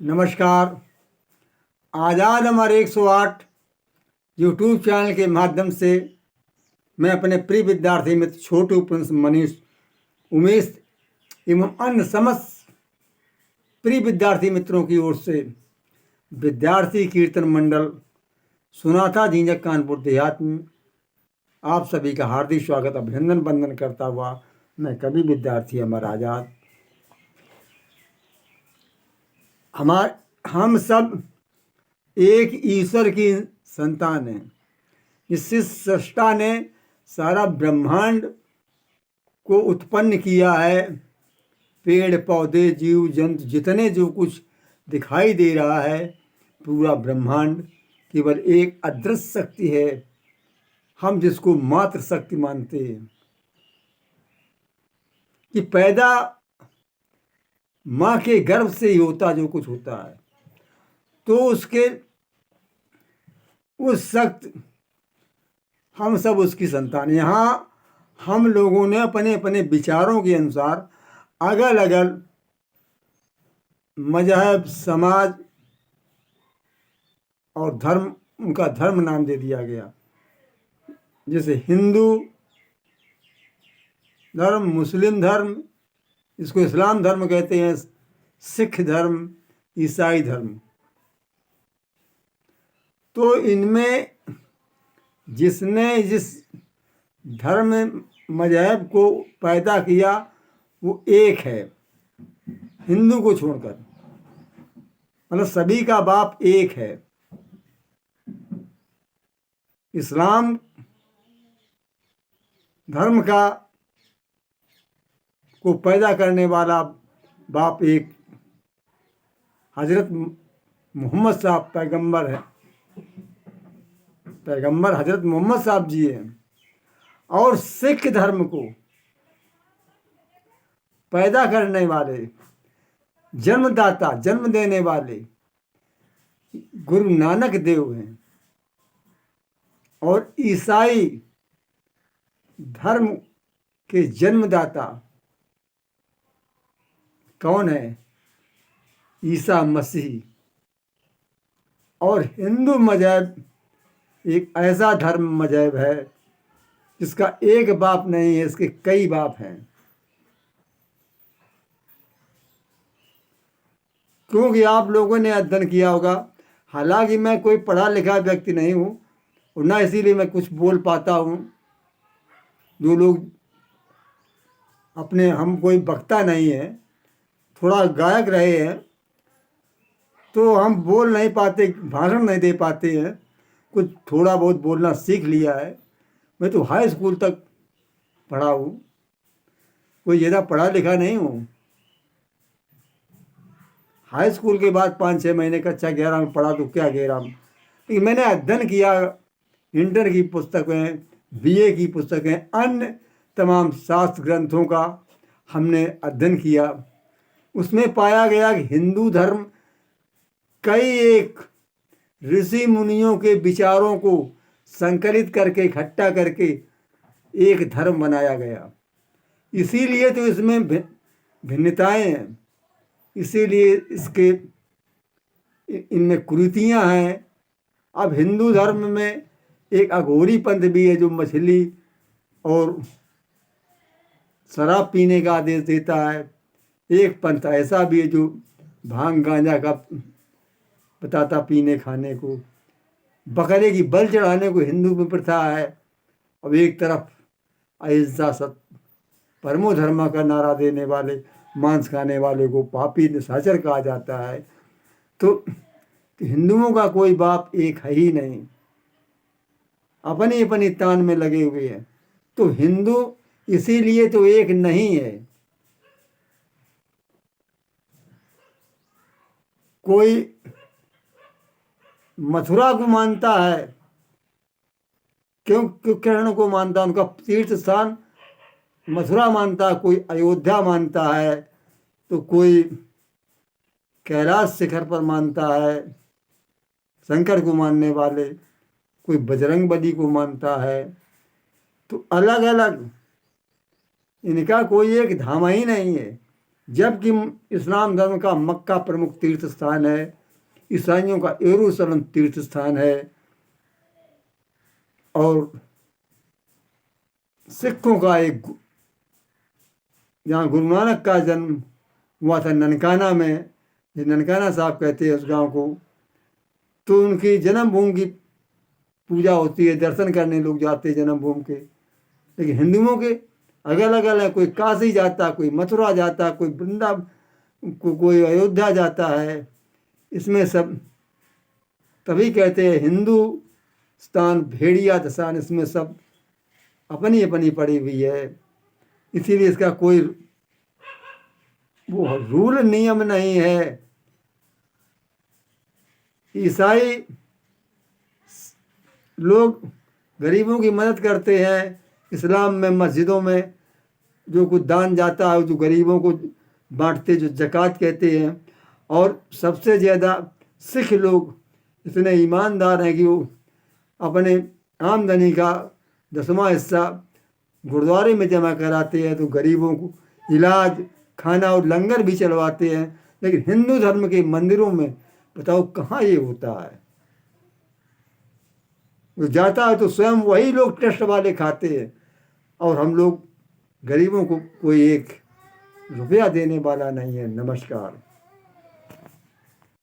नमस्कार। आज़ाद अमर 108 YouTube channel के माध्यम से मैं अपने प्रिय विद्यार्थी मित्र छोटू प्रिंस मनीष उमेश एवं अन्य समस्त प्रिय विद्यार्थी मित्रों की ओर से विद्यार्थी कीर्तन मंडल सुनाथा झींझक कानपुर देहात में आप सभी का हार्दिक स्वागत अभिनंदन वंदन करता हुआ मैं कवि विद्यार्थी अमर आज़ाद हम सब एक ईश्वर की संतान हैं। इससे सृष्टा ने सारा ब्रह्मांड को उत्पन्न किया है। पेड़ पौधे जीव जंतु जितने जो कुछ दिखाई दे रहा है पूरा ब्रह्मांड केवल एक अदृश्य शक्ति है, हम जिसको मात्र शक्ति मानते हैं कि पैदा माँ के गर्भ से ही होता जो कुछ होता है। तो उस शक्ति हम सब उसकी संतान। यहाँ हम लोगों ने अपने अपने विचारों के अनुसार अलग अलग मजहब समाज और धर्म उनका धर्म नाम दे दिया गया, जैसे हिंदू धर्म, मुस्लिम धर्म, इसको इस्लाम धर्म कहते हैं, सिख धर्म, ईसाई धर्म। तो इनमें जिसने जिस धर्म मजहब को पैदा किया वो एक है, हिंदू को छोड़कर, मतलब सभी का बाप एक है। इस्लाम धर्म को पैदा करने वाला बाप एक हजरत मोहम्मद साहब पैगंबर है, पैगंबर हजरत मोहम्मद साहब जी हैं। और सिख धर्म को पैदा करने वाले, जन्मदाता, जन्म देने वाले गुरु नानक देव हैं। और ईसाई धर्म के जन्मदाता कौन है? ईसा मसीह। और हिंदू मजहब एक ऐसा धर्म मजहब है जिसका एक बाप नहीं है, इसके कई बाप हैं। क्योंकि आप लोगों ने अध्ययन किया होगा, हालांकि मैं कोई पढ़ा लिखा व्यक्ति नहीं हूँ और ना इसीलिए मैं कुछ बोल पाता हूँ। जो लोग हम कोई वक्ता नहीं है, थोड़ा गायक रहे हैं तो हम बोल नहीं पाते, भाषण नहीं दे पाते हैं। कुछ थोड़ा बहुत बोलना सीख लिया है। मैं तो हाई स्कूल तक पढ़ा हूँ, कोई ज़्यादा पढ़ा लिखा नहीं हूँ। हाई स्कूल के बाद 5-6 महीने कक्षा 11 में पढ़ा तो क्या 11 में, लेकिन मैंने अध्ययन किया। इंटर की पुस्तकें, बीए की पुस्तकें, अन्य तमाम शास्त्र ग्रंथों का हमने अध्ययन किया। उसमें पाया गया कि हिंदू धर्म कई एक ऋषि मुनियों के विचारों को संकलित करके, इकट्ठा करके एक धर्म बनाया गया। इसीलिए तो इसमें भिन्नताएं हैं, इसीलिए इनमें कुरीतियां हैं। अब हिंदू धर्म में एक अघोरी पंथ भी है जो मछली और शराब पीने का आदेश देता है। एक पंथ ऐसा भी है जो भांग गांजा का बताता पीने खाने को। बकरे की बलि चढ़ाने को हिंदू में प्रथा है। अब एक तरफ अहिंसा सत्य परमो धर्मा का नारा देने वाले, मांस खाने वाले को पापी निशाचर कहा जाता है। तो हिंदुओं का कोई बाप एक है ही नहीं, अपनी अपनी तान में लगे हुए हैं। तो हिंदू इसीलिए तो एक नहीं है। कोई मथुरा को मानता है, क्यों कृष्ण को मानता है, उनका तीर्थ स्थान मथुरा मानता है। कोई अयोध्या मानता है, तो कोई कैलाश शिखर पर मानता है शंकर को मानने वाले, कोई बजरंग बली को मानता है। तो अलग अलग, इनका कोई एक धाम ही नहीं है। जबकि इस्लाम धर्म का मक्का प्रमुख तीर्थ स्थान है, ईसाइयों का यरूशलेम तीर्थ स्थान है, और सिखों का एक जहाँ गुरु नानक का जन्म हुआ था ननकाना में, जो ननकाना साहब कहते हैं उस गांव को, तो उनकी जन्मभूमि की पूजा होती है, दर्शन करने लोग जाते हैं जन्मभूमि के। लेकिन हिंदुओं के अलग अलग है, कोई काशी जाता, कोई मथुरा जाता, कोई कोई अयोध्या जाता है। इसमें सब तभी कहते हैं हिंदुस्तान भेड़िया दसान, इसमें सब अपनी अपनी पड़ी हुई है। इसीलिए इसका कोई वो रूल नियम नहीं है। ईसाई लोग गरीबों की मदद करते हैं, इस्लाम में मस्जिदों में जो कुछ दान जाता है जो गरीबों को बांटते, जो ज़कात कहते हैं। और सबसे ज़्यादा सिख लोग इतने ईमानदार हैं कि वो अपने आमदनी का 10वां हिस्सा गुरुद्वारे में जमा कराते हैं, तो गरीबों को इलाज, खाना और लंगर भी चलवाते हैं। लेकिन हिंदू धर्म के मंदिरों में बताओ कहाँ ये होता है? वो जाता है तो स्वयं वही लोग ट्रस्ट वाले खाते हैं, और हम लोग गरीबों को कोई 1 रुपया देने वाला नहीं है। नमस्कार।